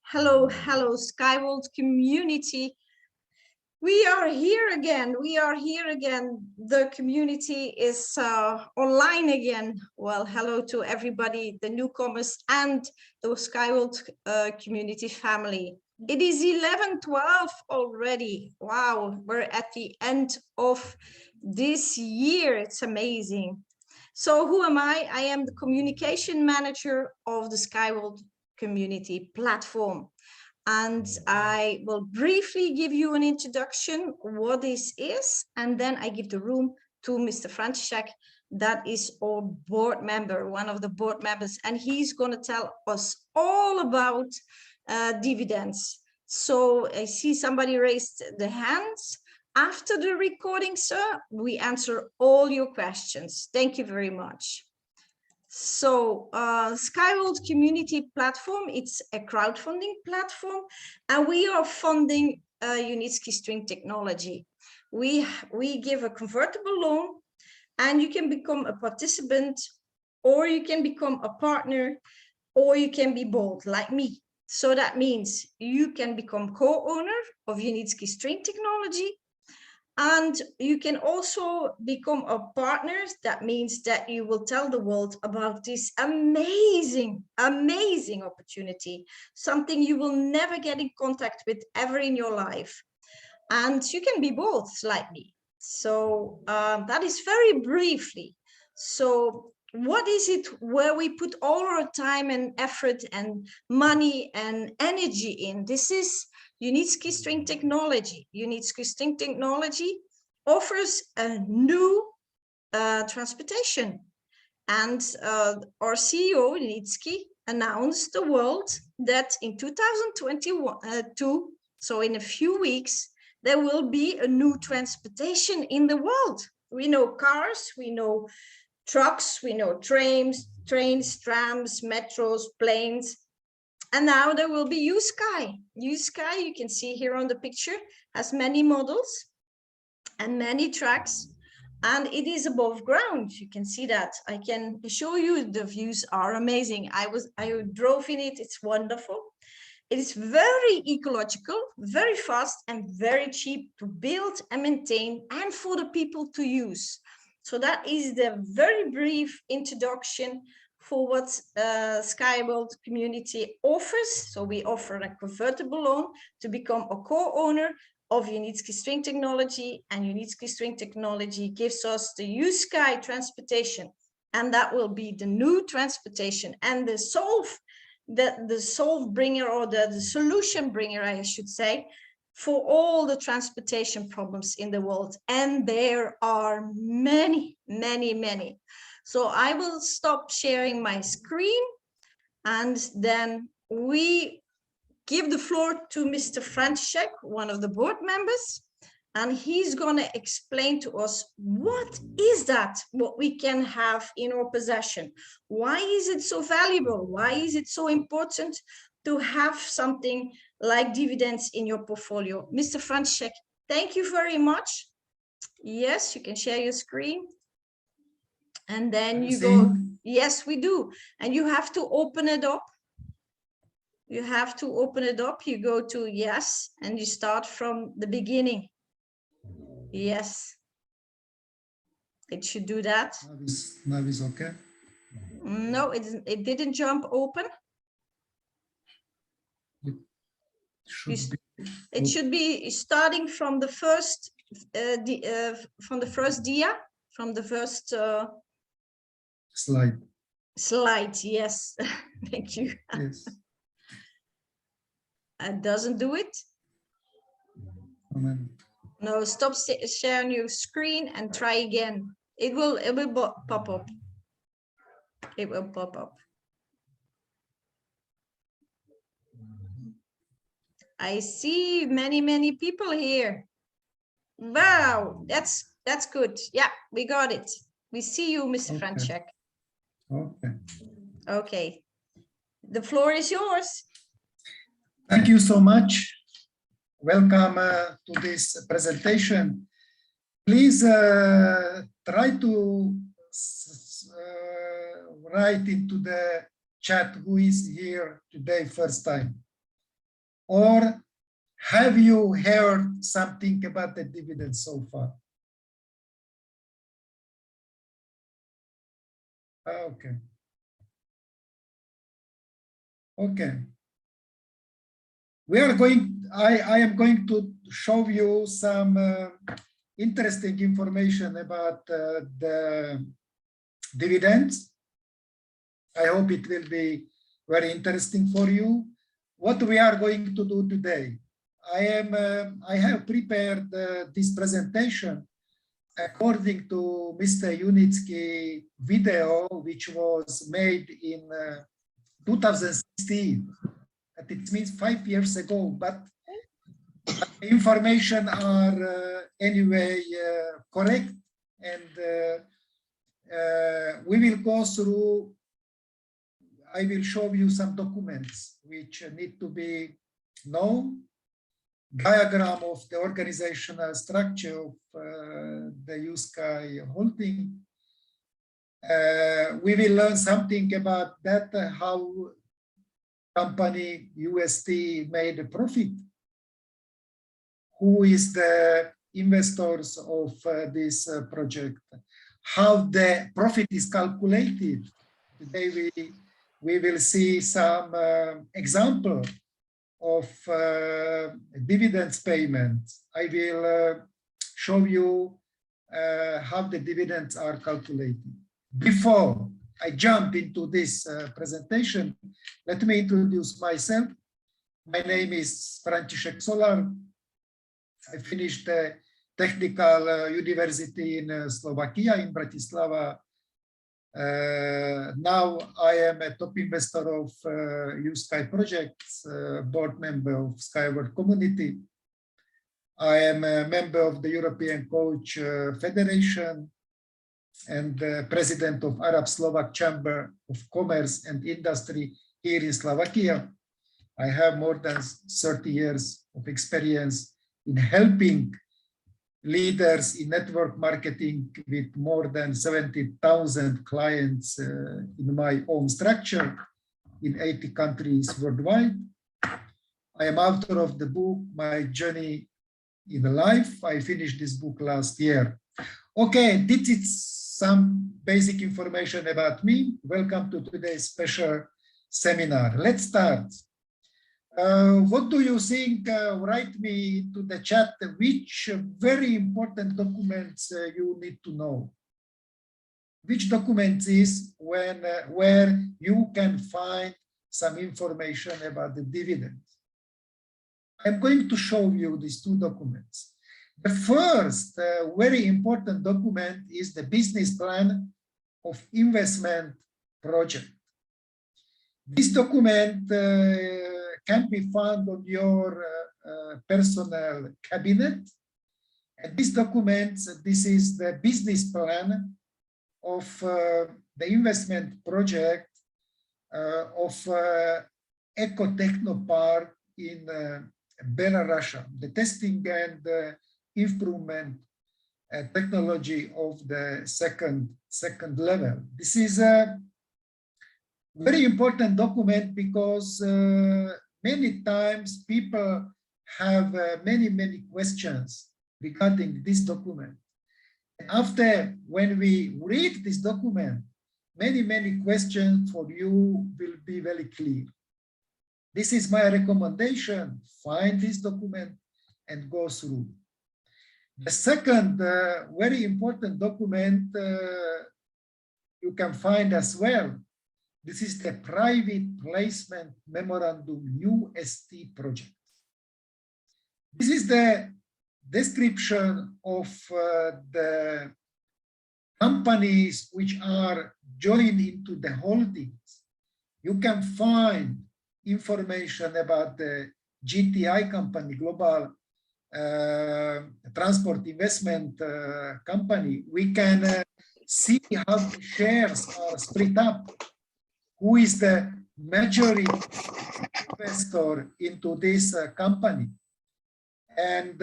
Hello, Skyworld community. We are here again. The community is online again. Well, hello to everybody, the newcomers and the Skyworld community family. It is 11:12 already. Wow, we're at the end of this year. It's amazing. So who am I? I am the communication manager of the Skyworld community platform. And I will briefly give you an introduction what this is, and then I give the room to Mr. František, that is our board member, one of the board members, and he's going to tell us all about dividends. So I see somebody raised the hands. After the recording, sir, we answer all your questions. Thank you very much. So Skyworld community platform, it's a crowdfunding platform, and we are funding Unitsky String Technology. We give a convertible loan, and you can become a participant, or you can become a partner, or you can be both like me. So that means you can become co-owner of Unitsky String Technology, and you can also become a partner. That means that you will tell the world about this amazing opportunity, something you will never get in contact with ever in your life. And you can be both like me. So that is very briefly. So what is it where we put all our time and effort and money and energy in? This is Unitsky String Technology. Unitsky String Technology offers a new transportation. And our CEO, Unitsky, announced the world that in 2022, so in a few weeks, there will be a new transportation in the world. We know cars, we know trucks, we know trains, trams, metros, planes. And now there will be U-Sky. U-Sky, you can see here on the picture, has many models and many tracks, and it is above ground. You can see that. I can show you, the views are amazing. I drove in it, it's wonderful. It is very ecological, very fast, and very cheap to build and maintain, and for the people to use. So that is the very brief introduction for what Skyworld community offers. So we offer a convertible loan to become a co-owner of Unitsky String Technology, and Unitsky String Technology gives us the U-Sky transportation, and that will be the new transportation and the solve bringer, or the solution bringer, I should say, for all the transportation problems in the world. And there are many. So I will stop sharing my screen, and then we give the floor to Mr. František, one of the board members, and he's going to explain to us what is that, what we can have in our possession. Why is it so valuable? Why is it so important to have something like dividends in your portfolio? Mr. František, thank you very much. Yes, you can share your screen. And then you go, yes, we do. And you have to open it up. You have to open it up. You go to yes, and you start from the beginning. Yes. It should do that. Now is okay. No, it didn't jump open. It should be starting from the first dia, from the first slide. Yes. Thank you. Yes. It doesn't do it. No, stop sharing your screen and try again. It will pop up. It will pop up. I see many people here. Wow, that's good. Yeah, we got it. We see you, Mr. Okay. František. Okay. Okay. The floor is yours. Thank you so much. Welcome to this presentation. Please try to write into the chat who is here today first time. Or have you heard something about the dividends so far? Okay. Okay. I am going to show you some interesting information about the dividends. I hope it will be very interesting for you. What we are going to do today, I have prepared this presentation according to Mr. Unitsky video, which was made in 2016. It means 5 years ago, but the information are anyway correct, and we will go through. I will show you some documents which need to be known, diagram of the organizational structure of the Unitsky holding. We will learn something about that, how company UST made a profit, who is the investors of this project, how the profit is calculated. Today we will see some example of dividends payments. I will show you how the dividends are calculated. Before I jump into this presentation, let me introduce myself. My name is František Solár. I finished the technical university in Slovakia, in Bratislava. Now I am a top investor of Unitsky projects, board member of Skyward Community. I am a member of the European Coach Federation and president of Arab Slovak Chamber of Commerce and Industry here in Slovakia. I have more than 30 years of experience in helping leaders in network marketing with more than 70,000 clients in my own structure in 80 countries worldwide. I am author of the book, My Journey in Life. I finished this book last year. Okay, this is some basic information about me. Welcome to today's special seminar. Let's start. What do you think? Write me to the chat which very important documents you need to know. Which documents is where you can find some information about the dividends. I'm going to show you these two documents. The first very important document is the business plan of investment project. This document can be found on your personal cabinet. And this document, this is the business plan of the investment project of Ecotechnopark in Belarus, the testing and improvement technology of the second level. This is a very important document because many times people have many questions regarding this document. After, when we read this document, many questions for you will be very clear. This is my recommendation. Find this document and go through. The second very important document you can find as well. This is the private placement memorandum UST project. This is the description of the companies which are joined into the holdings. You can find information about the GTI company, Global Transport Investment Company. We can see how the shares are split up. Who is the majority investor into this company? And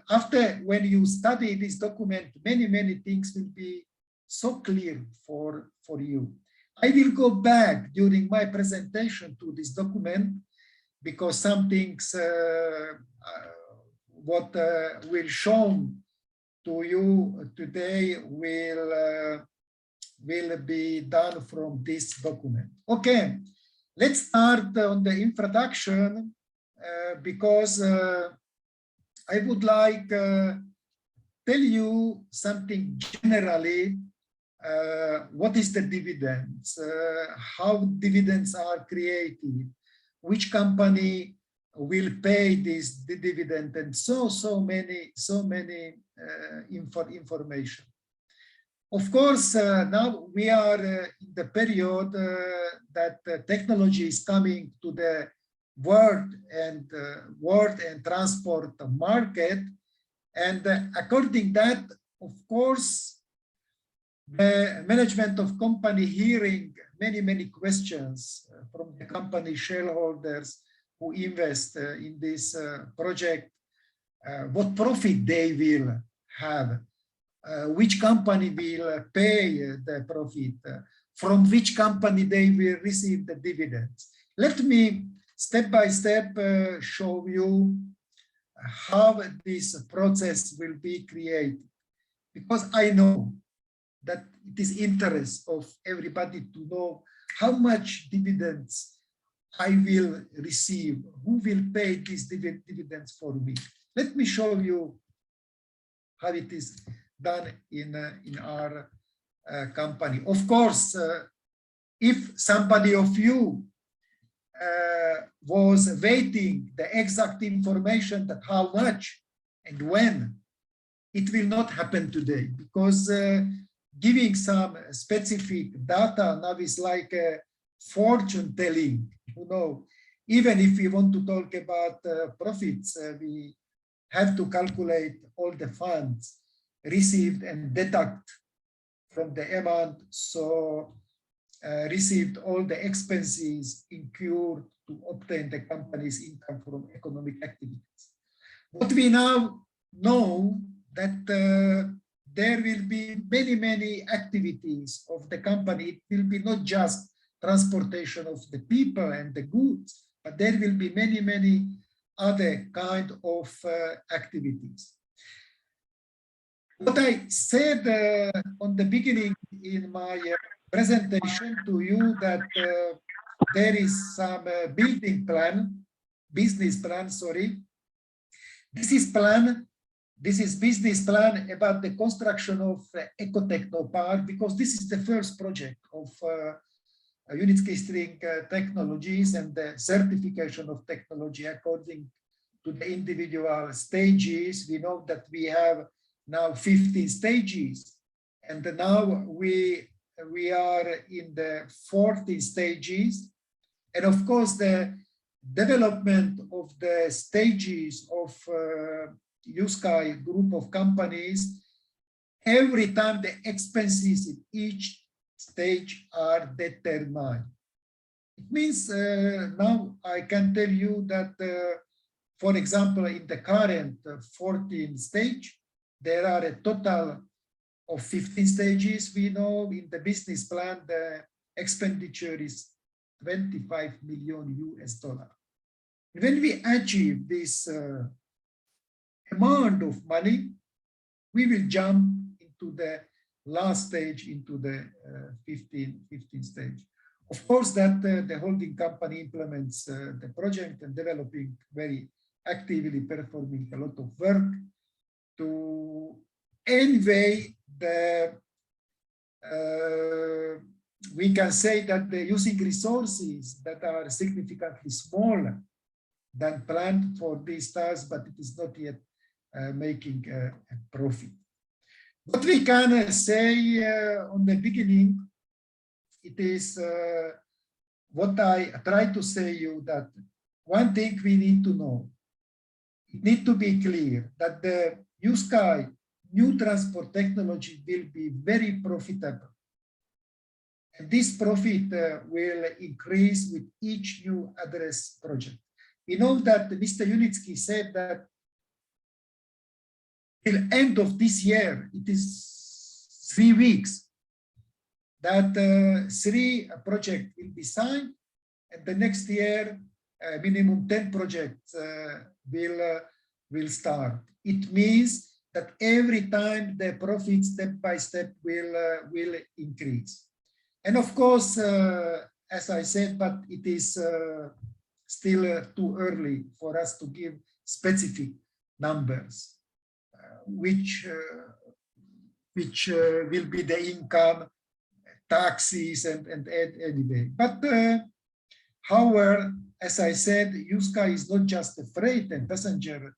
after, when you study this document, many things will be so clear for you. I will go back during my presentation to this document because some things what will shown to you today will be done from this document. Okay, let's start on the introduction because I would like tell you something generally. What is the dividends? How dividends are created? Which company will pay this dividend? And so many information. Of course, now we are in the period that technology is coming to the world and transport market, and according that, of course, the management of company hearing many questions from the company shareholders who invest in this project, what profit they will have, which company will pay the profit, from which company they will receive the dividends. Let me step by step show you how this process will be created, because I know that it is interest of everybody to know how much dividends I will receive, who will pay these dividends for me. Let me show you how it is done in our company. Of course, if somebody of you was waiting the exact information that how much and when, it will not happen today, because giving some specific data now is like a fortune telling. You know, even if we want to talk about profits, we have to calculate all the funds received and deduct from the amount, so received all the expenses incurred to obtain the company's income from economic activities. What we now know that there will be many activities of the company. It will be not just transportation of the people and the goods, but there will be many other kind of activities. What I said on the beginning in my presentation to you, that there is some business plan, sorry. This is business plan about the construction of Ecotechno Park, because this is the first project of Unitsky String Technologies, and the certification of technology according to the individual stages. We know that we have now 15 stages, and now we are in the 14 stages. And of course, the development of the stages of USky group of companies, every time the expenses in each stage are determined. It means now I can tell you that, for example, in the current 14 stage, there are a total of 15 stages. We know in the business plan, the expenditure is $25 million US. When we achieve this amount of money, we will jump into the last stage, into the 15 stage. Of course, that the holding company implements the project and developing very actively, performing a lot of work to anyway we can say that they're using resources that are significantly smaller than planned for these tasks, but it is not yet making a profit. What we can say on the beginning, it is what I try to say you, that one thing we need to know, it needs to be clear that the USky new transport technology will be very profitable. And this profit will increase with each new address project. We know that Mr. Unitsky said that till end of this year, it is 3 weeks, that 3 projects will be signed, and the next year minimum 10 projects will start. It means that every time the profit step by step will increase. And of course, as I said, but it is still too early for us to give specific numbers, which will be the income, taxes, and anyway. But however, as I said, USCA is not just a freight and passenger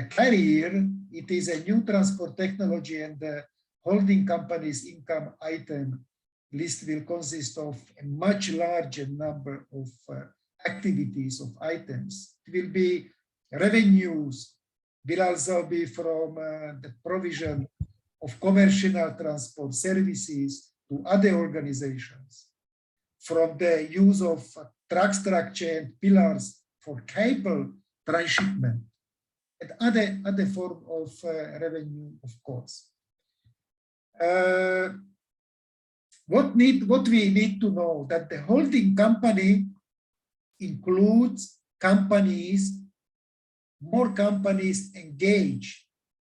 carrier. It is a new transport technology, and the holding company's income item list will consist of a much larger number of activities of items. It will be revenues, will also be from the provision of commercial transport services to other organizations, from the use of truck structure and pillars for cable transshipment, and other form of revenue, of course. What we need to know that the holding company includes companies, more companies engaged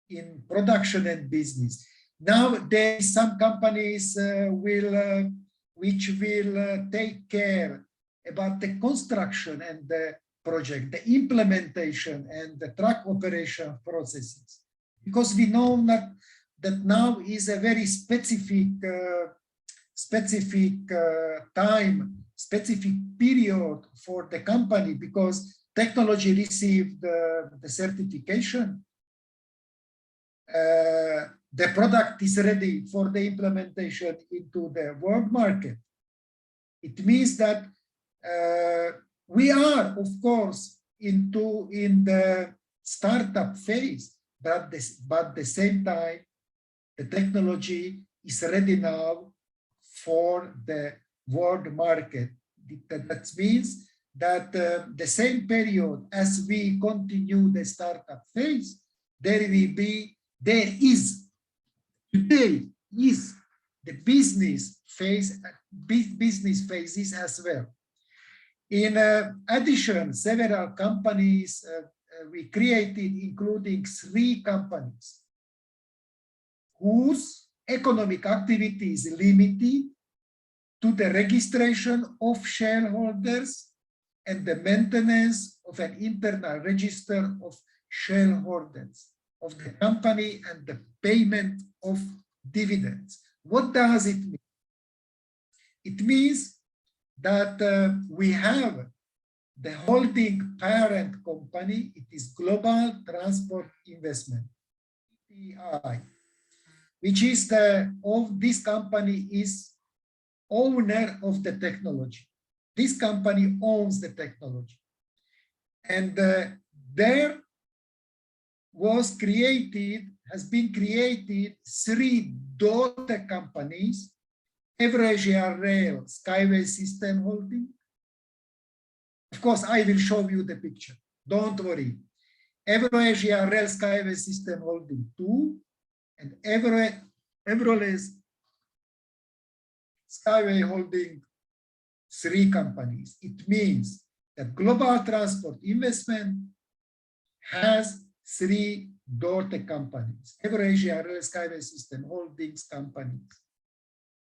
in production and business. Nowadays, some companies which will take care about the construction and the project, the implementation and the truck operation processes, because we know that now is a very specific time, specific period for the company, because technology received the certification. The product is ready for the implementation into the world market. It means that we are, of course, in the startup phase, but at the same time, the technology is ready now for the world market. That means that the same period as we continue the startup phase, there is today is the business phases as well. In addition, several companies we created, including 3 companies whose economic activity is limited to the registration of shareholders and the maintenance of an internal register of shareholders of the company and the payment of dividends. What does it mean? It means that we have the holding parent company. It is Global Transport Investment, GTI, which is this company is owner of the technology. This company owns the technology, and there has been created 3 daughter companies: Eurasia Rail Skyway System Holding. Of course, I will show you the picture. Don't worry. Eurasia Rail Skyway System Holding 2 and Eurasia Skyway Holding 3 companies. It means that Global Transport Investment has 3 daughter companies, Eurasia Rail Skyway System Holdings companies.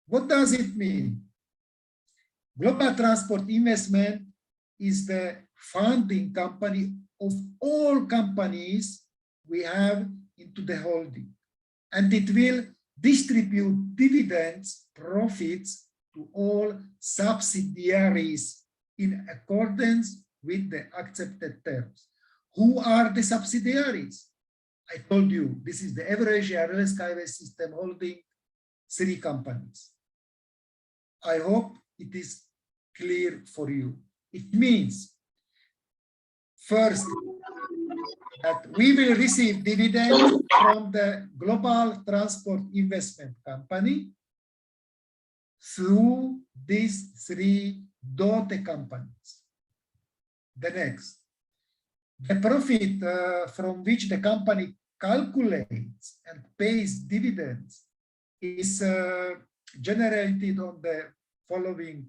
What does it mean? Global Transport Investment is the funding company of all companies we have into the holding, and it will distribute dividends, profits to all subsidiaries in accordance with the accepted terms. Who are the subsidiaries? I told you, this is the Eurasia Rail Skyway System Holding 3 companies. I hope it is clear for you. It means, first, that we will receive dividends from the Global Transport Investment Company through these 3 daughter companies. The next, the profit from which the company calculates and pays dividends is generated on the following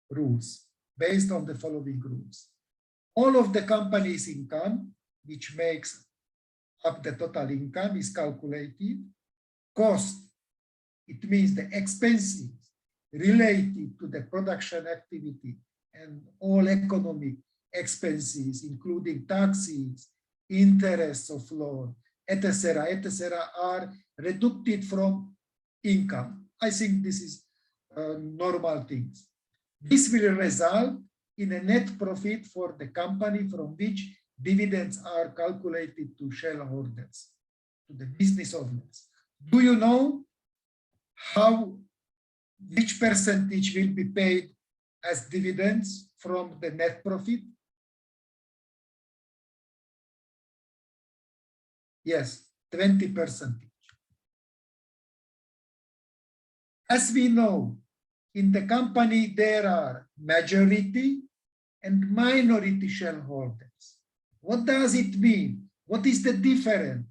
rules. based on the following rules. All of the company's income, which makes up the total income, is calculated. Cost, it means the expenses related to the production activity and all economic expenses, including taxes, interest of loan, etc., are deducted from income. I think this is normal things. This will result in a net profit for the company from which dividends are calculated to shareholders, to the business owners. Do you know which percentage will be paid as dividends from the net profit? Yes, 20%. As we know, in the company there are majority and minority shareholders. What does it mean? What is the difference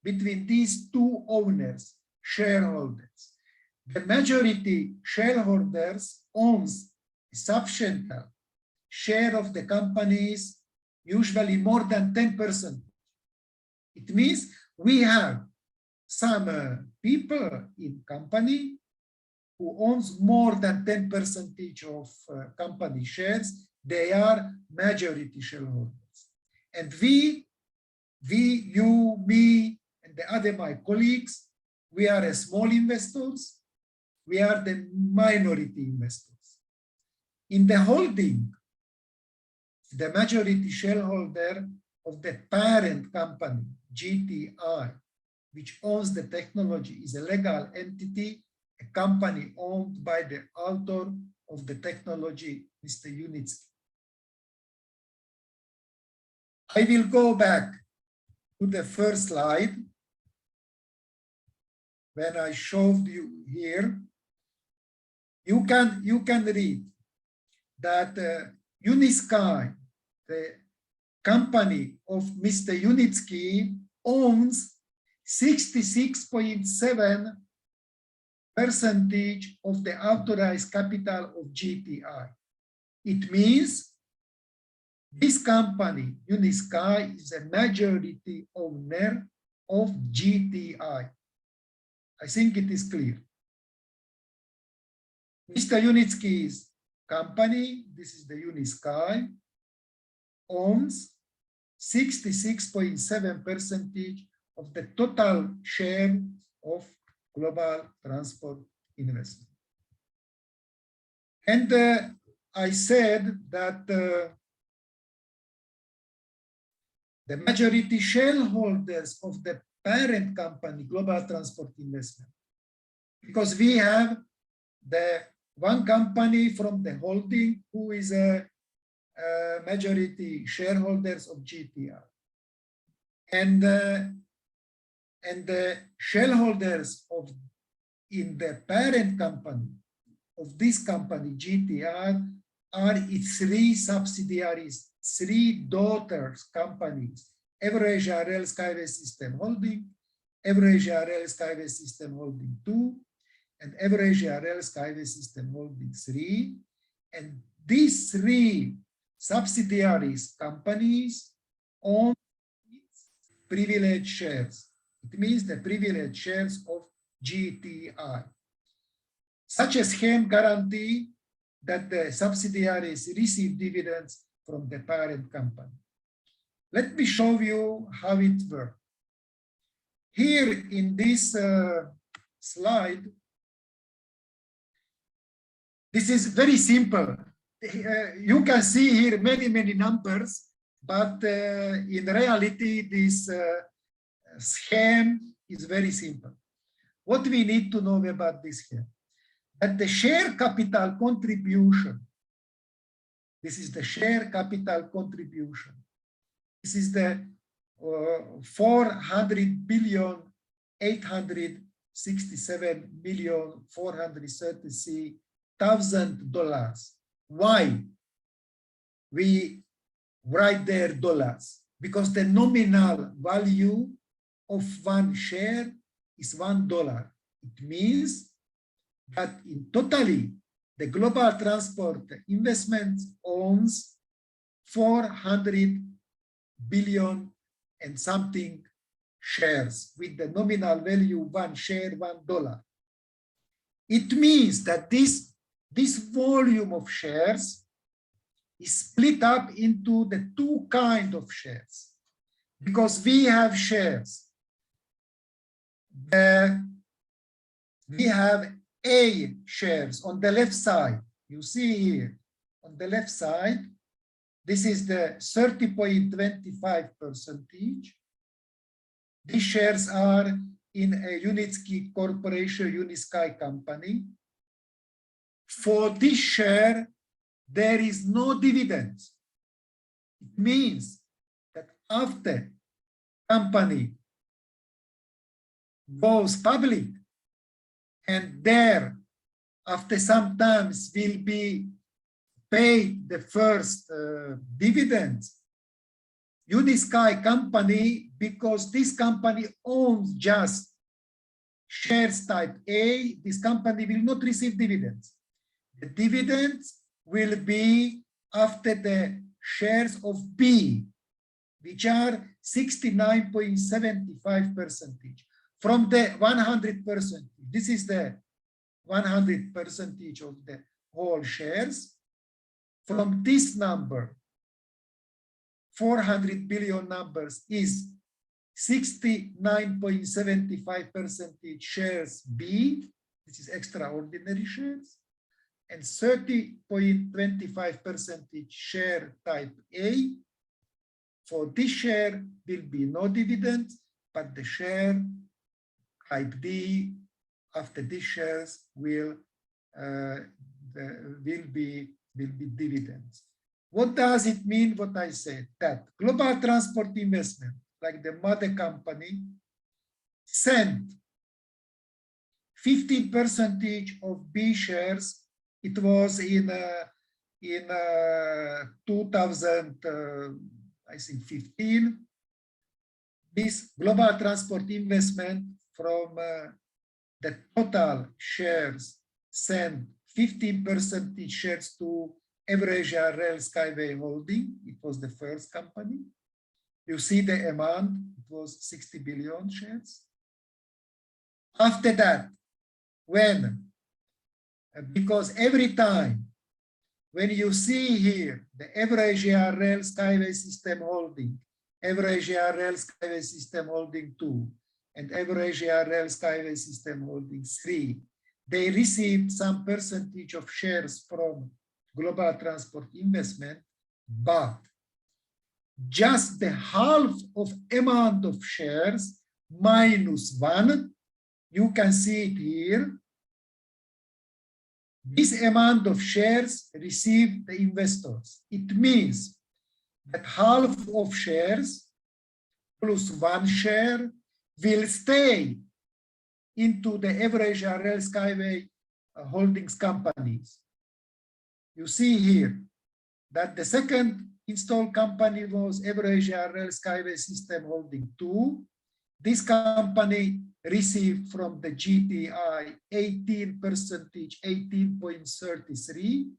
between these two owners, shareholders? The majority shareholders owns a substantial share of the companies, usually more than 10%. It means we have some people in company who owns more than 10% of company shares. They are majority shareholders. And we, you, me, and the other my colleagues, we are a small investors. We are the minority investors. In the holding, the majority shareholder of the parent company, GTI, which owns the technology, is a legal entity, a company owned by the author of the technology, Mr. Unitsky. I will go back to the first slide. When I showed you here, you can read that Unitsky, the company of Mr. Unitsky, owns 66.7% of the authorized capital of GTI. It means this company, Unitsky, is a majority owner of GTI. I think it is clear. Mr. Unitsky's company, this is the Unitsky, owns 66.7% of the total share of global transport investment. And I said that the majority shareholders of the parent company, Global Transport Investment, because we have the one company from the holding who is a majority shareholders of GTI. And the shareholders in the parent company of this company, GTI, are its three subsidiaries, three daughters companies: Eurasia Rail Skyway System Holding, Eurasia Rail Skyway System Holding 2, and Eurasia Rail Skyway System Holding 3. And these three subsidiaries companies own privileged shares. It means the privileged shares of GTI. Such a scheme guarantees that the subsidiaries receive dividends from the parent company. Let me show you how it works. Here in this slide, this is very simple. You can see here many numbers, but in reality, this scheme is very simple. What we need to know about this scheme? That the share capital contribution, this is the share capital contribution. This is the 400,867,433,000. Why we write there dollars? Because the nominal value of one share is $1. It means that in totally the global transport investment owns 400 billion and something shares with the nominal value 1 share, $1. It means that this volume of shares is split up into the two kinds of shares, because we have shares. We have A shares on the left side. You see here on the left side, this is the 30.25%. These shares are in a Unitsky Corporation, Unitsky company. For this share, there is no dividends. It means that after company goes public and there, after some time, will be paid the first dividends, Unitsky company, because this company owns just shares type A, this company will not receive dividends. The dividends will be after the shares of B, which are 69.75% from the 100%. This is the 100% of the whole shares. From this number, 400 billion numbers is 69.75% shares B, this is extraordinary shares, and 30.25% share type A. For this share will be no dividend, but the share type D after these shares will be dividends. What does it mean? What I said, that global transport investment, like the mother company, sent 15% of B shares. It was in 2015. This global transport investment from the total shares sent 15% shares to Eurasia Rail Skyway Holding. It was the first company. You see the amount, it was 60 billion shares. After that, because every time when you see here the Eurasia Rail Skyway System Holding, Eurasia Rail Skyway System Holding 2, and Eurasia Rail Skyway System Holding 3, they received some percentage of shares from global transport investment, but just the half of amount of shares minus 1, you can see it here. This amount of shares received the investors. It means that half of shares plus 1 share will stay into the Eurasia Rail Skyway Holdings companies. You see here that the second installed company was Eurasia Rail Skyway System Holding 2. This company received from the GTI 18%, 18.33.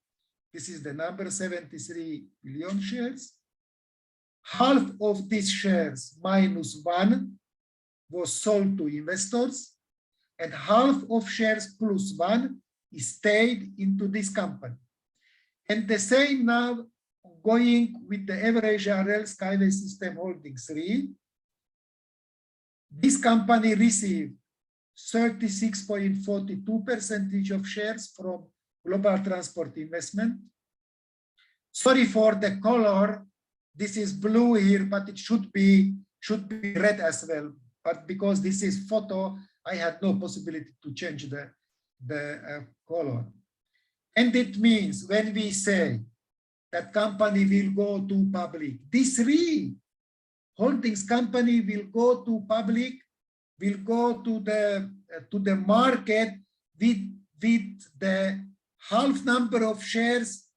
This is the number, 73 billion shares. Half of these shares minus 1 was sold to investors, and half of shares plus 1 stayed into this company. And the same now going with the Eurasia Rail Skyway System Holding 3. This company received 36.42% of shares from global transport investment. Sorry for the color. This is blue here, but it should be red as well. But because this is photo, I had no possibility to change the color. And it means when we say that company will go to public, these 3 holdings company will go to public, will go to the market with the half number of shares,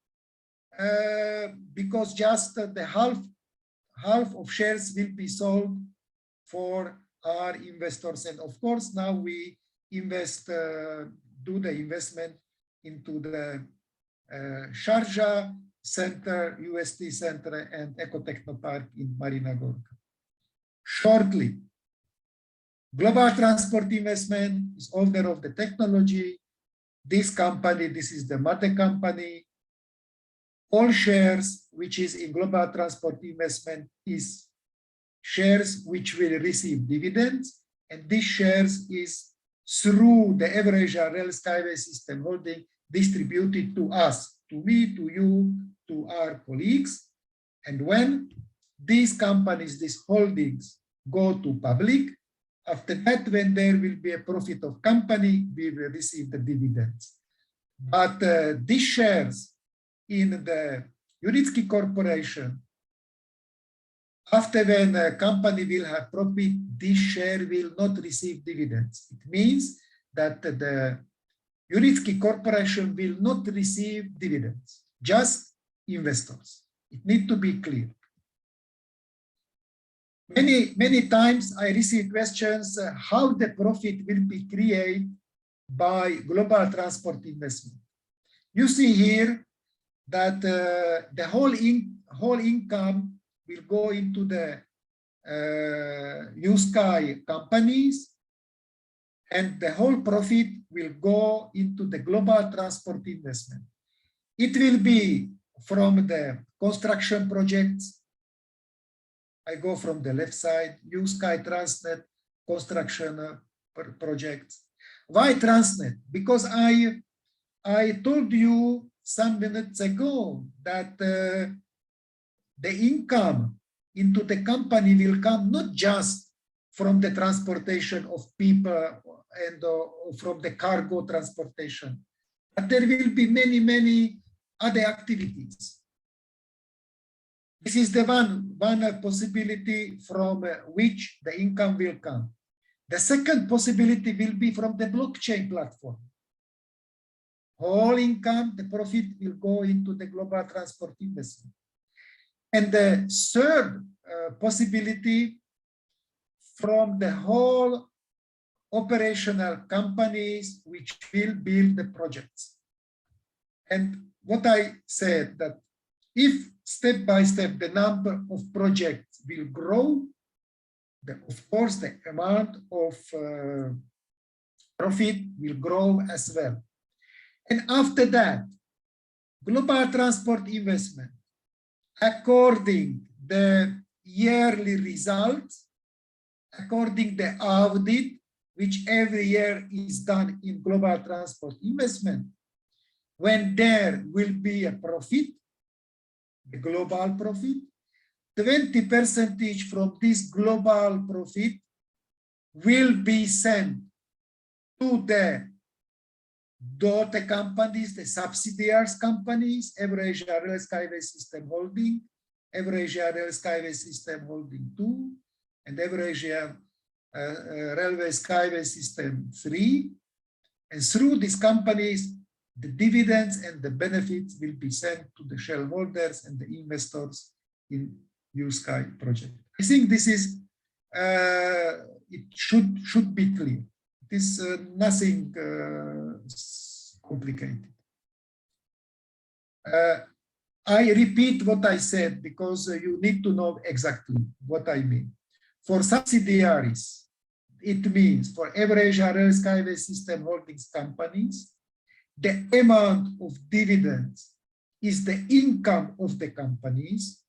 because just the half of shares will be sold for our investors. And of course, now we invest, do the investment into the Sharjah Center, UST Center, and Ecotechno Park in Marina Gorka. Shortly, Global Transport Investment is owner of the technology. This company, this is the mother company. All shares which is in Global Transport Investment is shares which will receive dividends, and these shares is through the average Rail Skyway System Holding distributed to us, to me, to you, to our colleagues. And when these companies, these holdings go to public, after that, when there will be a profit of company, we will receive the dividends. But these shares in the Unitsky Corporation, after when a company will have profit, this share will not receive dividends. It means that the Unitsky Corporation will not receive dividends, just investors. It needs to be clear. Many times I receive questions how the profit will be created by Global Transport Investment. You see here that the whole income will go into the USky companies, and the whole profit will go into the Global Transport Investment. It will be from the construction projects. I go from the left side, USky Transnet construction projects. Why Transnet? Because I told you some minutes ago that the income into the company will come not just from the transportation of people and from the cargo transportation, but there will be many other activities. This is the one possibility from which the income will come. The second possibility will be from the blockchain platform. All income, the profit will go into the Global Transport Investment. And the third possibility from the whole operational companies which will build the projects. And what I said, that if step by step the number of projects will grow, of course the amount of profit will grow as well. And after that, Global Transport Investment, according the yearly results, according the audit, which every year is done in Global Transport Investment, when there will be a profit, the global profit, 20% from this global profit will be sent to the daughter companies, the subsidiaries companies, Eurasia Rail Skyway System Holding, Eurasia Rail Skyway System Holding 2, and Eurasia Railway Skyway System 3. And through these companies, the dividends and the benefits will be sent to the shareholders and the investors in USky project. I think this is, it should be clear. It is nothing complicated. I repeat what I said because you need to know exactly what I mean. For subsidiaries, it means for Eurasia Rail Skyway System Holdings companies, the amount of dividends is the income of the companies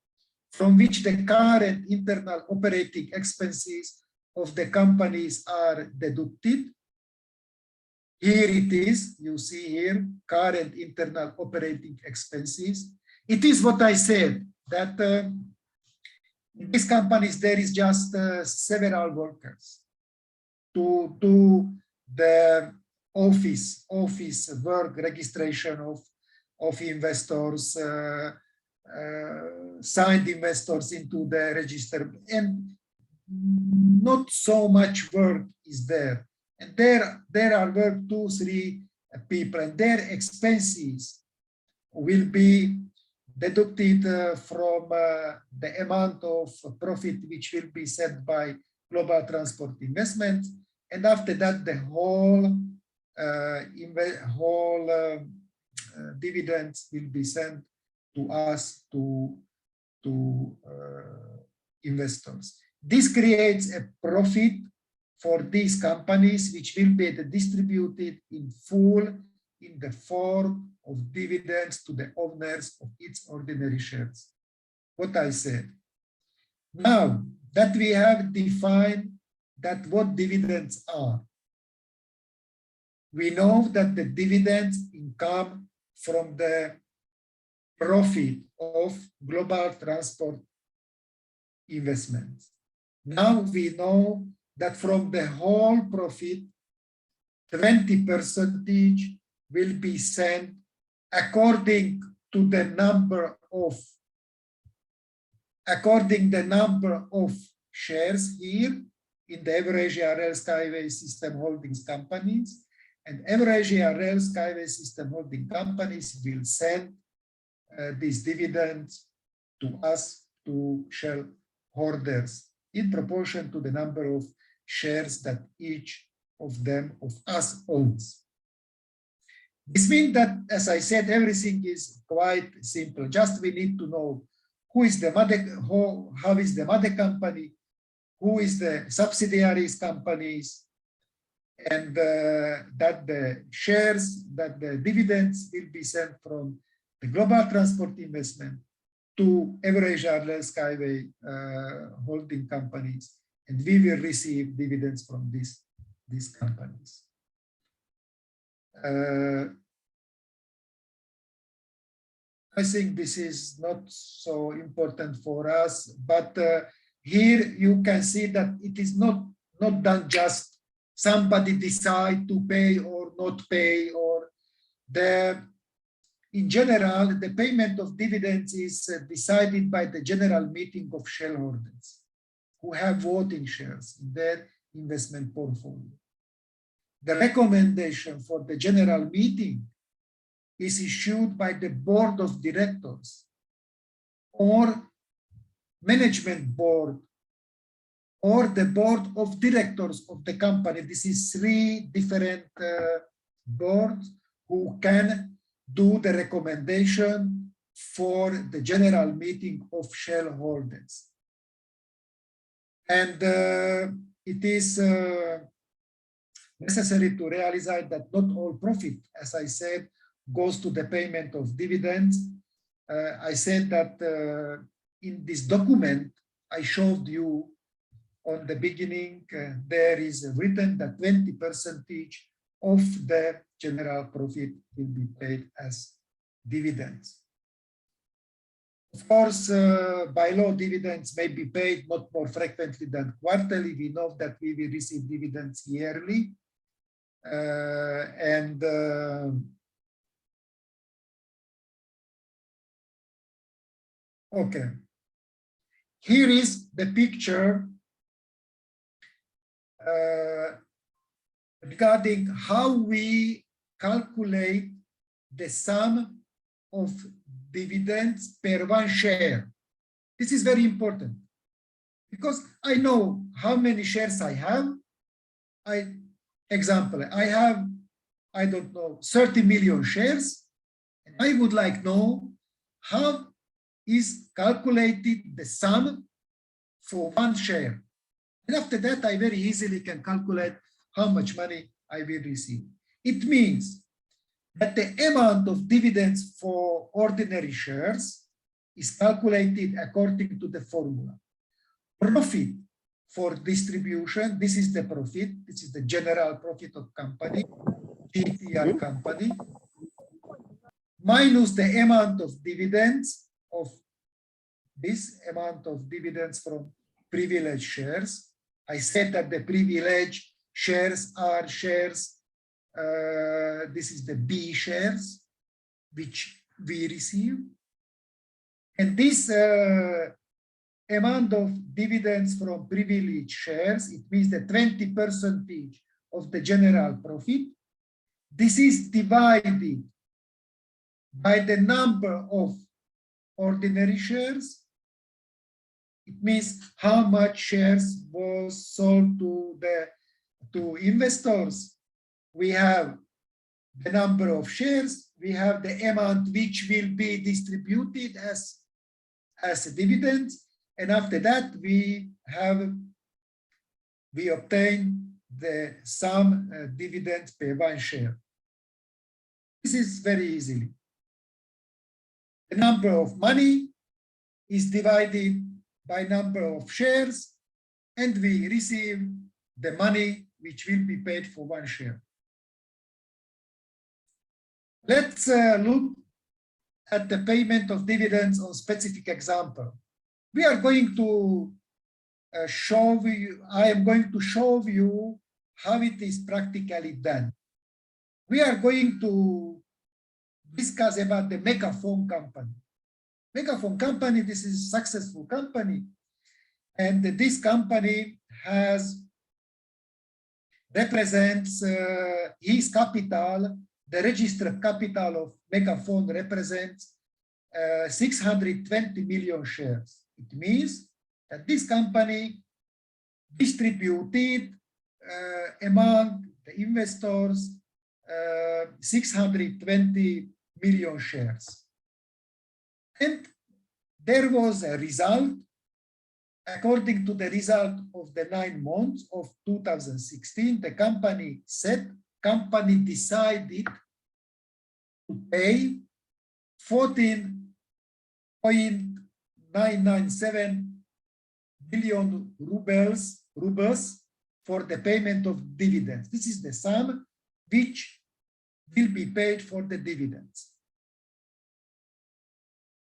from which the current internal operating expenses of the companies are deducted. Here it is, you see here, current internal operating expenses. It is what I said, that in these companies there is just several workers to do the office work, registration of investors, signed investors into the register, and not so much work is there. And there are work 2-3 people, and their expenses will be deducted from the amount of profit which will be set by Global Transport Investment. And after that, the whole dividends will be sent to us, to investors. This creates a profit for these companies, which will be distributed in full in the form of dividends to the owners of its ordinary shares. What I said. Now that we have defined that what dividends are, we know that the dividends income from the profit of global transport investments. Now we know that from the whole profit, 20% will be sent according to the number of shares here in the Eurasia Rail Skyway System Holdings companies, and Eurasia Rail Skyway System Holding companies will send these dividends to us, to shareholders, in proportion to the number of shares that each of us owns. This means that, as I said, everything is quite simple. Just we need to know who is the mother, how is the mother company, who is the subsidiaries companies, and that the shares, that the dividends will be sent from the global transport investment to Eurasia Rail Skyway holding companies, and we will receive dividends from these companies. I think this is not so important for us, but here you can see that it is not done just somebody decide to pay or not pay, or in general, the payment of dividends is decided by the general meeting of shareholders who have voting shares in their investment portfolio. The recommendation for the general meeting is issued by the board of directors or management board or the board of directors of the company. This is 3 different boards who can do the recommendation for the general meeting of shareholders. And it is necessary to realize that not all profit, as I said, goes to the payment of dividends. I said that in this document I showed you on the beginning, there is written that 20% of the general profit will be paid as dividends. Of course, by law, dividends may be paid not more frequently than quarterly. We know that we will receive dividends yearly. Okay. Here is the picture regarding how we calculate the sum of dividends per 1 share. This is very important because I know how many shares I have. Example, I have, I don't know, 30 million shares. And I would like to know how is calculated the sum for 1 share. And after that, I very easily can calculate how much money I will receive. It means that the amount of dividends for ordinary shares is calculated according to the formula. Profit for distribution, this is the profit, this is the general profit of company, GTR company, minus the amount of dividends of this amount of dividends from privileged shares. I said that the privileged shares are shares, this is the B shares, which we receive. And this amount of dividends from privileged shares, it means the 20% of the general profit. This is divided by the number of ordinary shares. It means how much shares was sold to investors. We have the number of shares we have the amount which will be distributed as a dividend, and after that we obtain the sum dividend per one share. This is very easily. The number of money is divided by number of shares, and we receive the money which will be paid for one share. Let's look at the payment of dividends on specific example. We are going to I am going to show you how it is practically done. We are going to discuss about the Megaphone company. Megaphone company, this is a successful company, and this company represents his capital. The registered capital of Megaphone represents 620 million shares. It means that this company distributed among the investors 620 million shares. And there was a result. According to the result of the 9 months of 2016, the company decided to pay 14.997 billion rubles for the payment of dividends. This is the sum which will be paid for the dividends.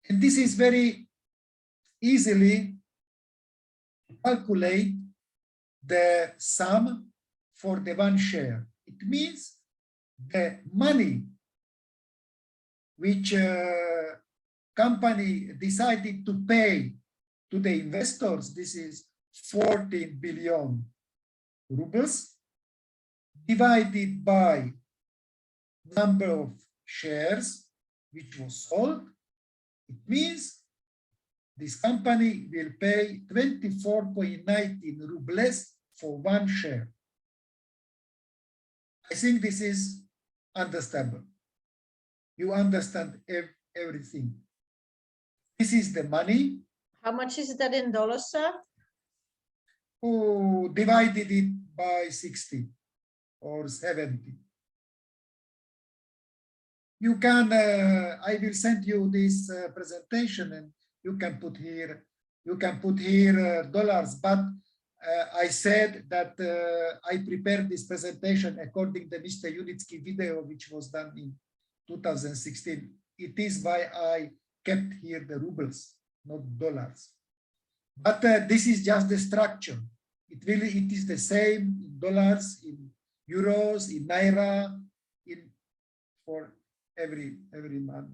And this is very easily calculate the sum for the one share. It means the money which company decided to pay to the investors, this is 14 billion rubles, divided by number of shares which was sold. It means this company will pay 24.19 rubles for one share. I think this is understandable. You understand everything. This is the money. How much is that in dollars, sir? Who divided it by 60 or 70. You can, I will send you this presentation, and you can put here dollars, but I said that I prepared this presentation according to Mr. Unitsky video, which was done in 2016. It is why I kept here the rubles, not dollars. But this is just the structure. It is the same in dollars, in euros, in naira, for every month.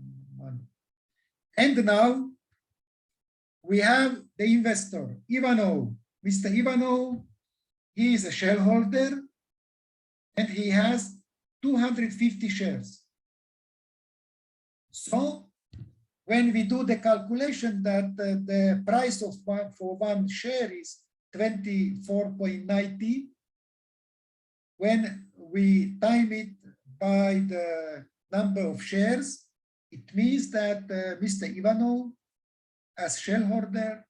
And now we have the investor, Ivanov. Mr. Ivanov, he is a shareholder and he has 250 shares. So when we do the calculation that the price for one share is 24.90, when we time it by the number of shares, it means that Mr. Ivanov, as shareholder,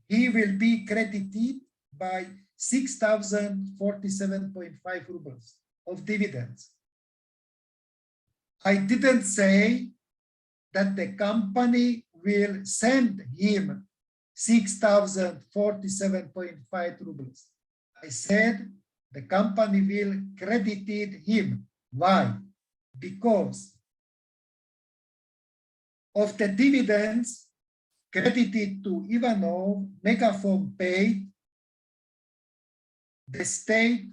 he will be credited by 6,047.5 rubles of dividends. I didn't say that the company will send him 6,047.5 rubles. I said the company will credit him. Why? Because of the dividends credited to Ivanov, Megaphone paid the state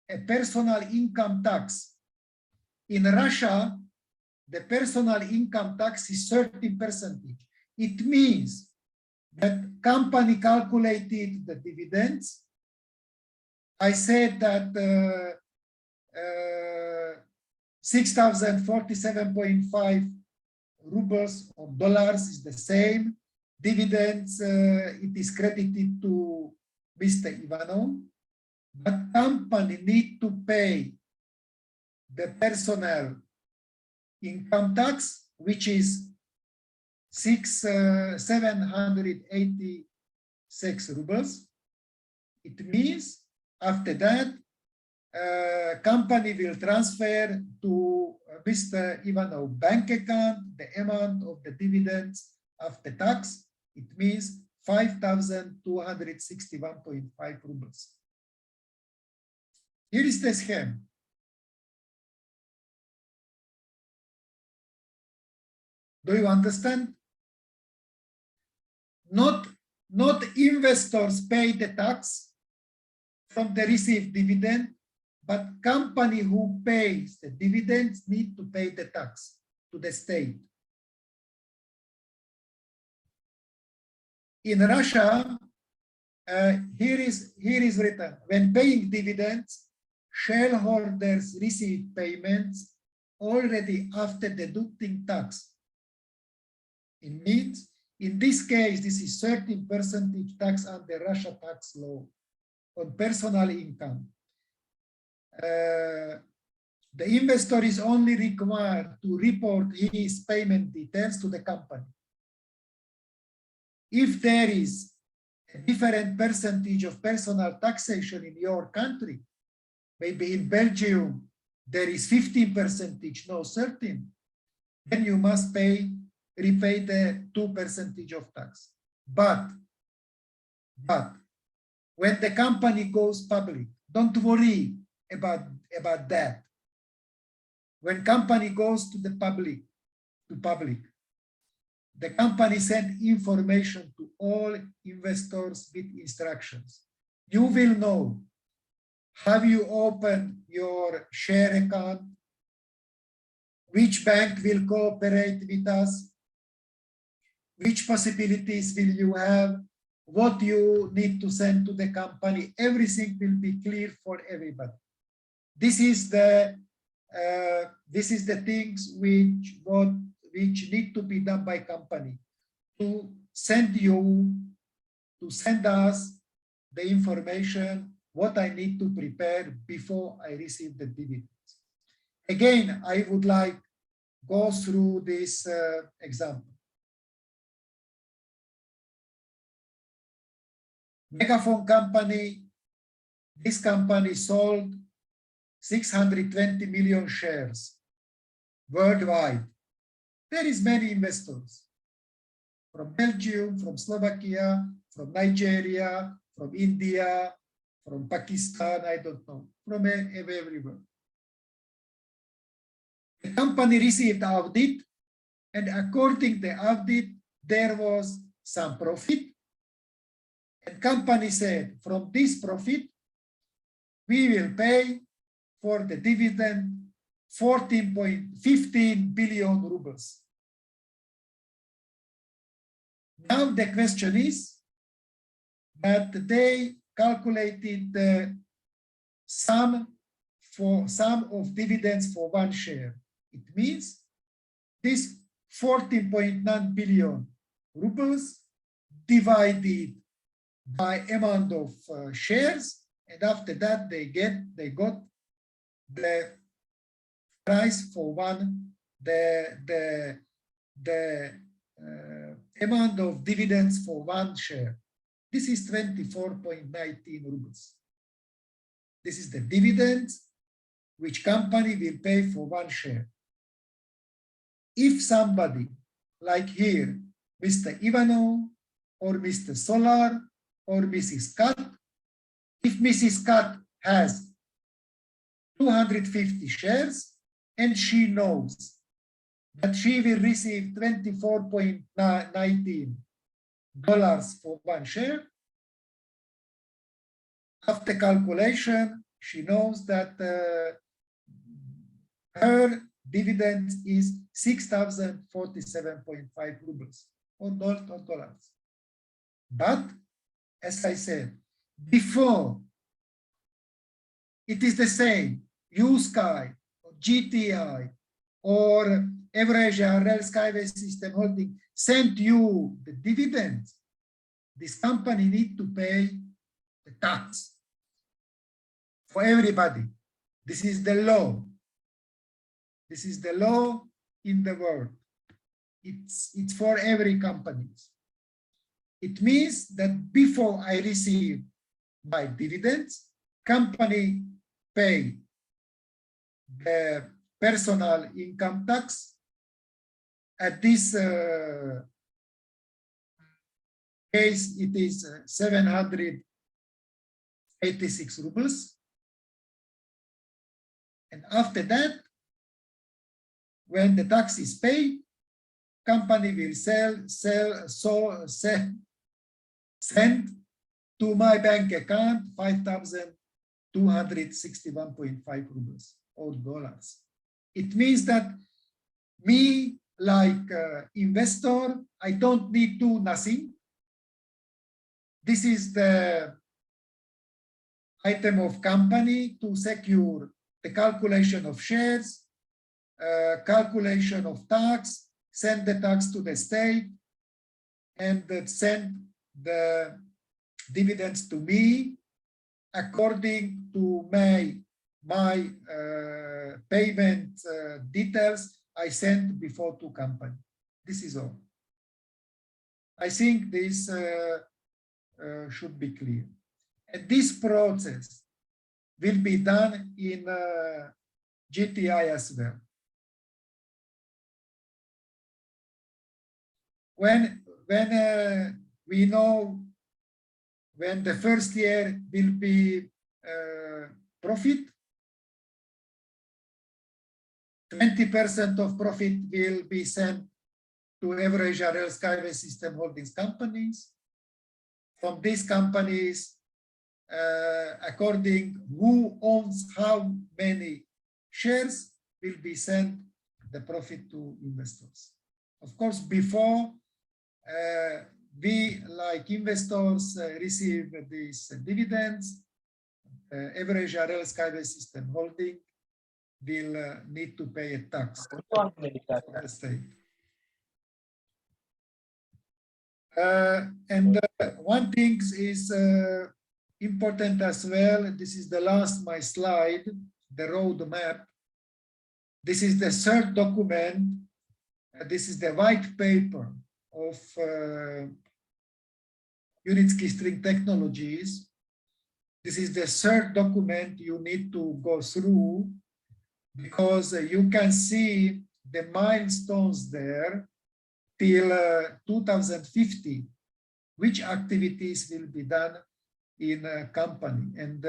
a personal income tax. In Russia, the personal income tax is 13%. It means that company calculated the dividends. I said that 6,047.5 rubles or dollars is the same. Dividends, it is credited to Mr. Ivanov, but company need to pay the personal income tax, which is 786 rubles. It means after that, company will transfer to Mr. Ivanov bank account the amount of the dividends after tax. It means 5,261.5 rubles. Here is the scheme. Do you understand? Not investors pay the tax from the received dividend, but company who pays the dividends need to pay the tax to the state. In Russia, here is written, when paying dividends, shareholders receive payments already after deducting tax. It means, in this case, this is 13% tax under Russia tax law on personal income. The investor is only required to report his payment details to the company. If there is a different percentage of personal taxation in your country, maybe in Belgium there is 15%, no 13, then you must repay the 2% of tax. But when the company goes public, don't worry about that. When company goes to the public, the company send information to all investors with instructions. You will know, have you opened your share account? Which bank will cooperate with us? Which possibilities will you have? What you need to send to the company? Everything will be clear for everybody. This is the things which need to be done by company to send us the information what I need to prepare before I receive the dividends. Again, I would like go through this example. Megaphone company, this company sold 620 million shares worldwide. There is many investors from Belgium, from Slovakia, from Nigeria, from India, from Pakistan, I don't know, from everywhere. The company received audit, and according to the audit, there was some profit. And company said, from this profit, we will pay for the dividend 14.15 billion rubles. Now the question is that they calculated the sum of dividends for one share. It means this 14.9 billion rubles divided by amount of shares, and after that they got the price for the amount of dividends for one share. This is 24.19 rubles. This is the dividends which company will pay for one share. If somebody, like here, Mr. Ivanov or Mr. Solar or Mrs. Kaat, if Mrs. Kaat has 250 shares and she knows that she will receive $24.19 for one share, after calculation, she knows that her dividend is 6,047.5 rubles or dollars. But as I said before, it is the same. USky, or GTI, or Eurasia Rail Skyway System Holding sent you the dividends. This company need to pay the tax for everybody. This is the law. This is the law in the world. It's for every company. It means that before I receive my dividends, company pay the personal income tax. At this case, it is 786 rubles. And after that, when the tax is paid, company will send to my bank account 5,261.5 rubles or dollars. It means that me, like investor, I don't need to do nothing. This is the item of company to secure the calculation of shares, calculation of tax, send the tax to the state, and send the dividends to me according to my payment details I sent before to company. This is all. I think this should be clear. And this process will be done in GTI as well. When we know when the first year will be profit, 20% of profit will be sent to Eurasia Rail Skyway System Holdings companies. From these companies, according who owns how many shares, will be sent the profit to investors. Of course, before we, like investors, receive these dividends, Eurasia Rail Skyway System Holding will need to pay a tax to the state. And one thing is important as well. This is the last my slide, the roadmap. This is the third document. This is the white paper of Unitsky String Technologies. This is the third document you need to go through, because you can see the milestones there till 2050, which activities will be done in a company. And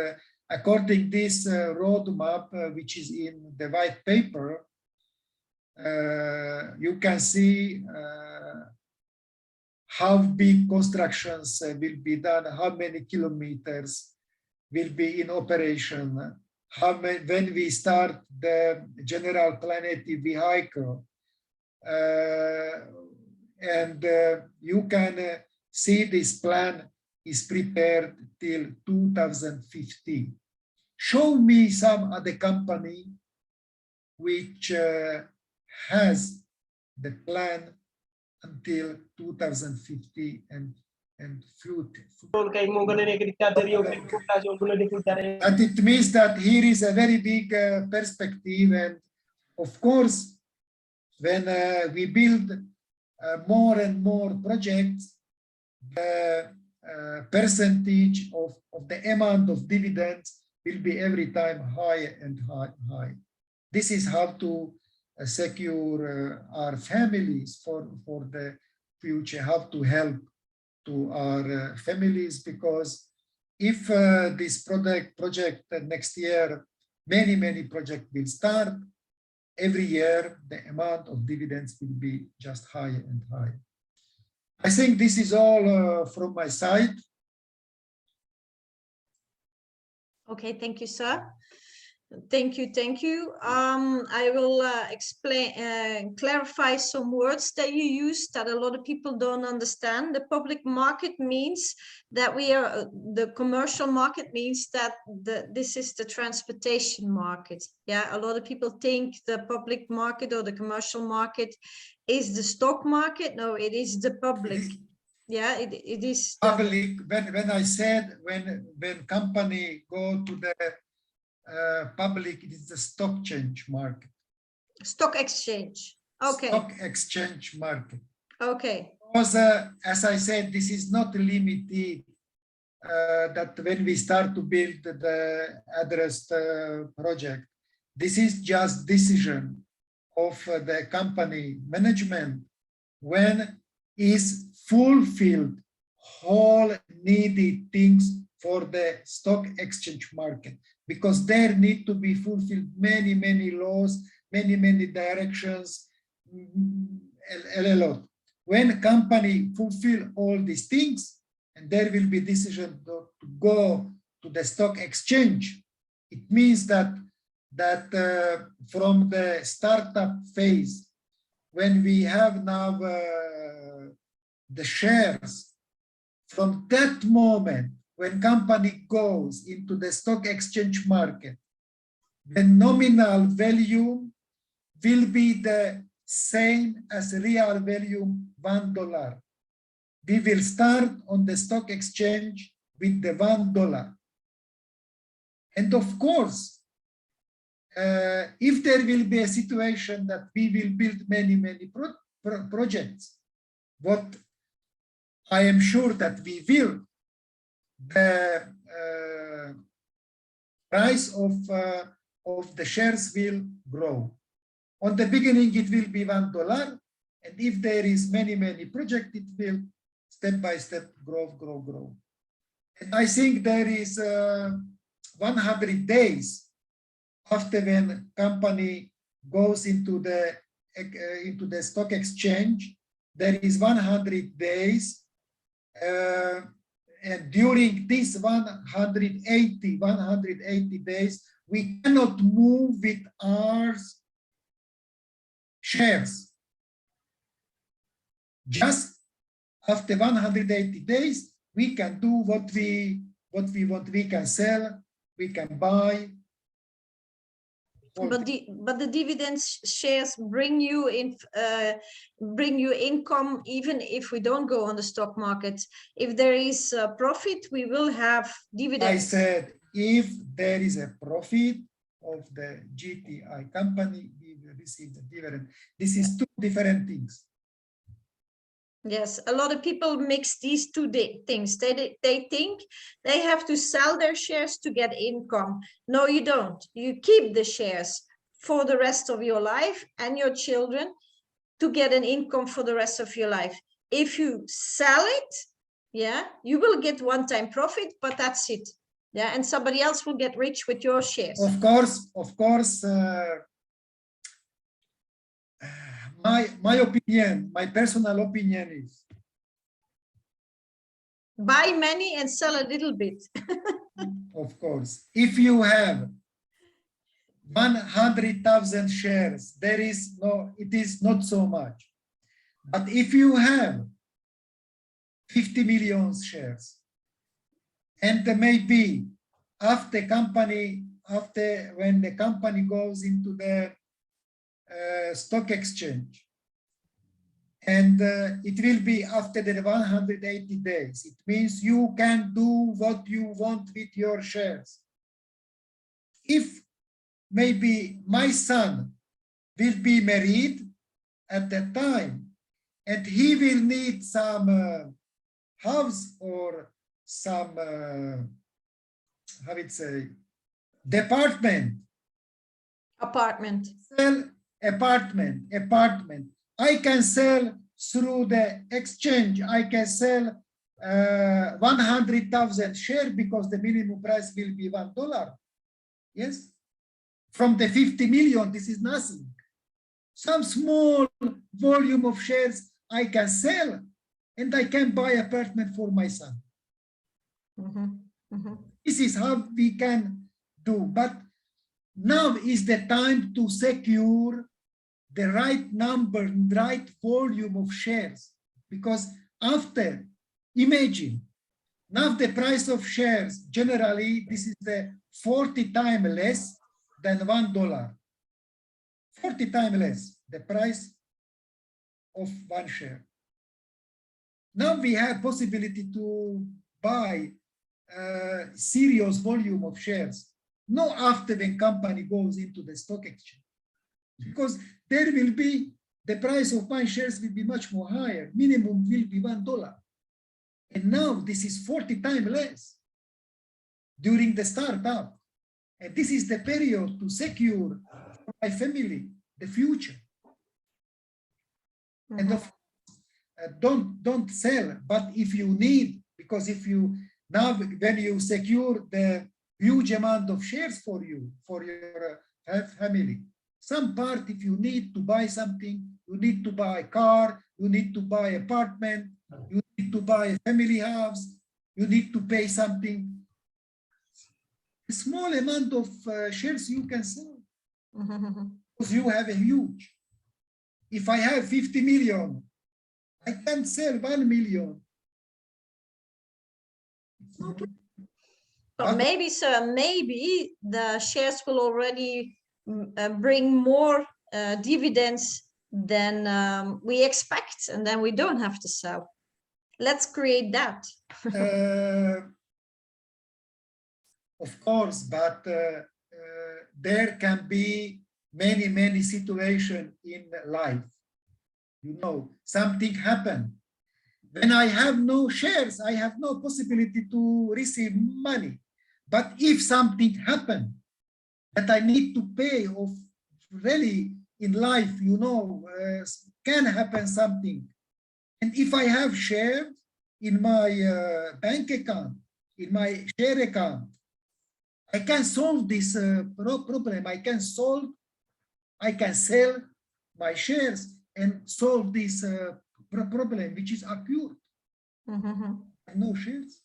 according to this roadmap, which is in the white paper, you can see how big constructions will be done, how many kilometers will be in operation, when we start the general planetary vehicle. And you can see this plan is prepared till 2050. Show me some other company which has the plan until 2050 and future. And it means that here is a very big perspective. And of course, when we build more and more projects, the percentage of the amount of dividends will be every time higher and higher. This is how to secure our families for the future, how to help to our families, because if this project next year, many projects will start, every year the amount of dividends will be just higher and higher. I think this is all from my side. Okay, thank you, sir. Thank you. I will clarify some words that you use that a lot of people don't understand. The public market means that the commercial market means that this is the transportation market. Yeah, a lot of people think the public market or the commercial market is the stock market. No, it is the public. Yeah, it is public. When I said when company go to the public, it is the stock change market. Stock exchange. Okay. Stock exchange market. Okay. Because, as I said, this is not limited that when we start to build the addressed project, this is just decision of the company management when is fulfilled all needed things for the stock exchange market, because there need to be fulfilled many laws, many directions, a lot. When company fulfill all these things, and there will be decision to go to the stock exchange, it means that from the startup phase, when we have now the shares, from that moment, when company goes into the stock exchange market, the nominal value will be the same as real value $1. We will start on the stock exchange with the $1. And of course, if there will be a situation that we will build many projects, what I am sure that we will, the price of the shares will grow. On the beginning, it will be $1, and if there is many projects, it will step by step grow. And I think there is 100 days after when company goes into the stock exchange, there is 100 days, and during this 180 days, we cannot move with our shares. Just after 180 days, we can do what we want. We can sell, we can buy. But the dividends shares bring you income even if we don't go on the stock market. If there is a profit, we will have dividends. I said if there is a profit of the GTI company, we will receive the dividend. This is two different things. Yes, a lot of people mix these two things. They think they have to sell their shares to get income. No, you don't. You keep the shares for the rest of your life and your children to get an income for the rest of your life. If you sell it, yeah, you will get one-time profit, but that's it. Yeah, and somebody else will get rich with your shares. Of course. My opinion, my personal opinion is buy many and sell a little bit. of course, if you have 100,000 shares, it is not so much. But if you have 50 million shares, and maybe when the company goes into the stock exchange, and it will be after the 180 days. It means you can do what you want with your shares. If maybe my son will be married at that time, and he will need some house or some, how it say, Apartment. Sell apartment. I can sell through the exchange. I can sell 100,000 shares because the minimum price will be $1. Yes. From the 50 million, this is nothing. Some small volume of shares I can sell, and I can buy apartment for my son. This is how we can do. But now is the time to secure the right number, right volume of shares, because after, imagine, now the price of shares, generally, this is the 40 times less than $1. 40 times less, the price of one share. Now we have possibility to buy a serious volume of shares, not after the company goes into the stock exchange. because there will be, the price of my shares will be much more higher. Minimum will be $1. And now this is 40 times less during the startup. And this is the period to secure for my family the future. And don't sell, but if you need, because if you now when you secure the huge amount of shares for you, for your family, some part, if you need to buy something, you need to buy a car, you need to buy an apartment, you need to buy a family house, you need to pay something. A small amount of shares you can sell because you have a huge. If I have 50 million, I can sell 1 million. But maybe, sir, maybe the shares will already bring more dividends than we expect, and then we don't have to sell. Let's create that. Of course, but there can be many situations in life. You know, something happened. When I have no shares, I have no possibility to receive money. But if something happened that I need to pay of really in life, you know, can happen something. And if I have shares in my bank account, in my share account, I can solve this problem. I can sell my shares and solve this problem, which is acute. No shares.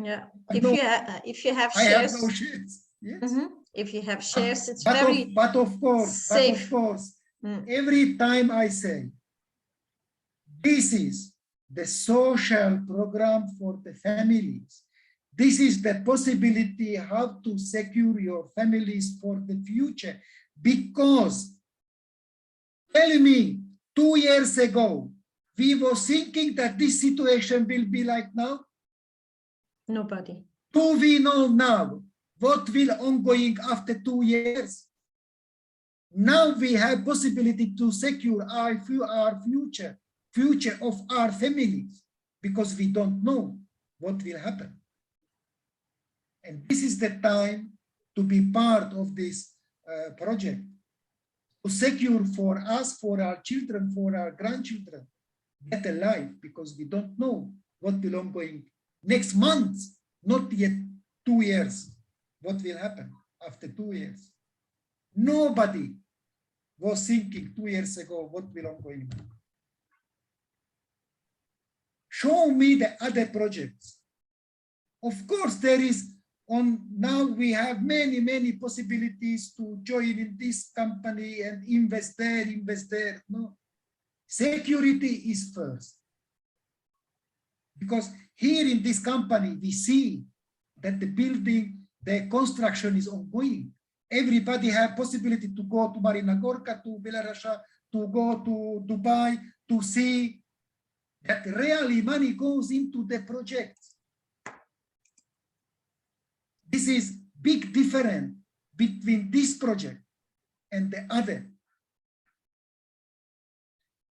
Yeah. If you have shares, I have no shares. Yes. If you have shares, it's but of course, every time I say this is the social program for the families. This is the possibility how to secure your families for the future. Because tell me, 2 years ago, we were thinking that this situation will be like now. Nobody. Do we know now what will ongoing after 2 years? Now we have possibility to secure our future of our families, because we don't know what will happen. And this is the time to be part of this project, to secure for us, for our children, for our grandchildren, better life, because we don't know what will ongoing next month, not yet 2 years, what will happen after 2 years. Nobody was thinking 2 years ago what will ongoing. Show me the other projects. Of course, there is now we have many possibilities to join in this company and invest there. No, security is first. Because here in this company, we see that the construction is ongoing. Everybody have possibility to go to Marina Gorka, to Belarus, to go to Dubai, to see that really money goes into the project. This is big difference between this project and the other.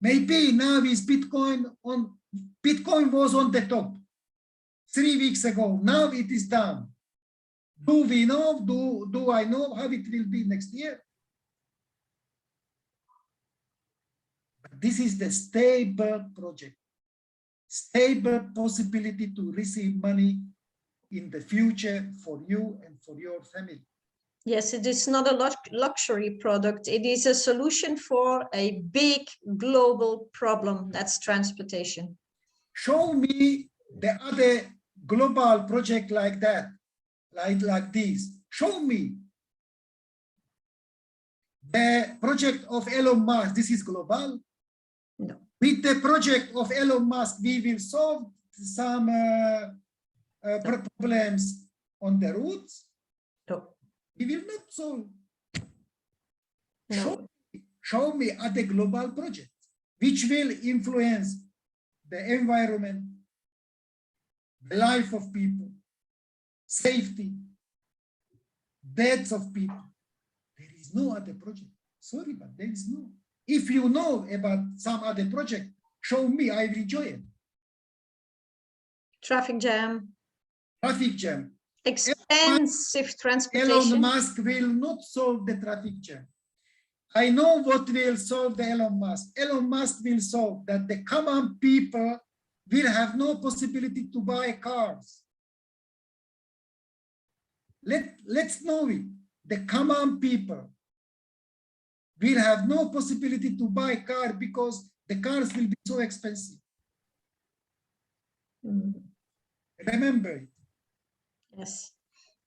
Maybe now is Bitcoin was on the top 3 weeks ago. Now it is down. Do we know? Do I know how it will be next year? But this is the stable project, stable possibility to receive money in the future for you and for your family. Yes, it is not a luxury product. It is a solution for a big global problem. That's transportation. Show me the other global project like that, like this. Show me the project of Elon Musk. This is global. No. With the project of Elon Musk, we will solve some problems on the routes. No. We will not solve. No. Show me other global projects which will influence the environment, the life of people, safety, deaths of people. There is no other project. Sorry, but there is no. If you know about some other project, show me, I will join. Traffic jam. Traffic jam. Expensive transportation. Elon Musk will not solve the traffic jam. I know what will solve the Elon Musk. Elon Musk will solve that the common people will have no possibility to buy cars. Let's know it. The common people will have no possibility to buy a car because the cars will be so expensive. Remember it. Yes.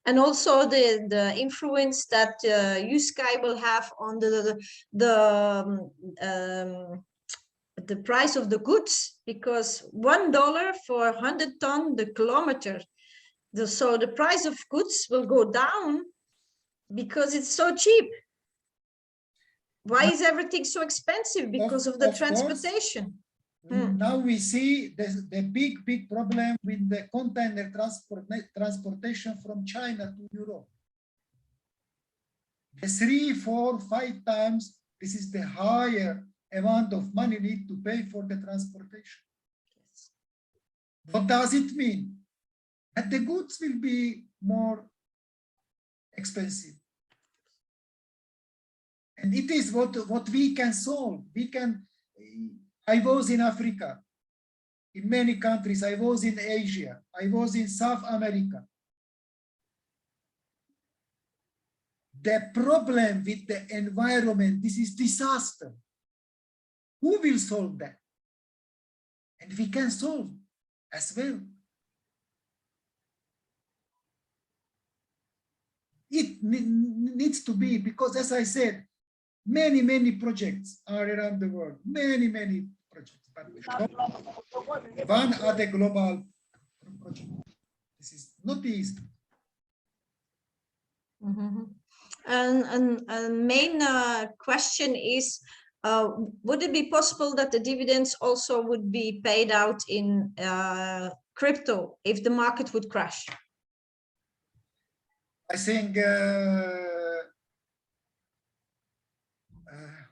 And also the influence that Unitsky will have on the price of the goods, because $1 for 100 ton the kilometer. So the price of goods will go down because it's so cheap. Why is everything so expensive? Because of the transportation. Now we see the big problem with the container transportation from China to Europe. The 3, 4, 5 times, this is the higher amount of money need to pay for the transportation. Yes. What does it mean? That the goods will be more expensive. And it is what we can solve. I was in Africa, in many countries. I was in Asia. I was in South America. The problem with the environment, this is disaster. Who will solve that? And we can solve as well. It needs to be, because as I said, many projects are around the world, many projects, but one other global project. This is not easy. And main question is, would it be possible that the dividends also would be paid out in crypto if the market would crash? I think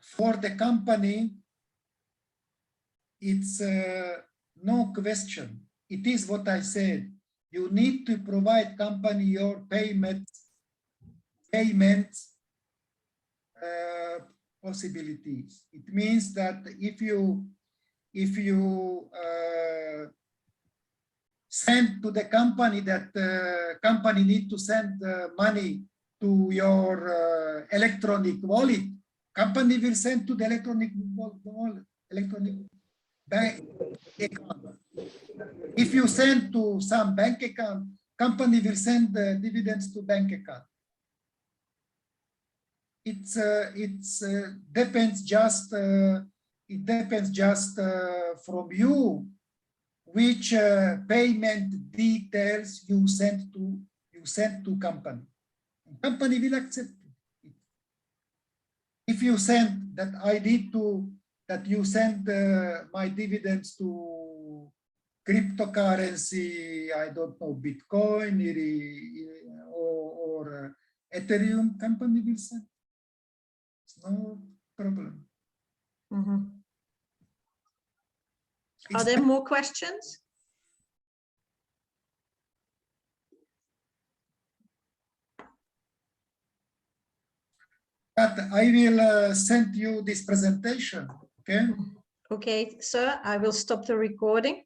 for the company, it's no question. It is what I said. You need to provide company your payments possibilities. It means that if you send to the company that company need to send money to your electronic wallet, company will send to the electronic bank account. If you send to some bank account, company will send the dividends to bank account. It depends just from you which payment details you send to company. Company will accept it. If you send that I need to that you send my dividends to cryptocurrency, I don't know, Bitcoin or Ethereum, company will send. It's no problem. Are there more questions? But I will send you this presentation, okay? Okay, sir, I will stop the recording.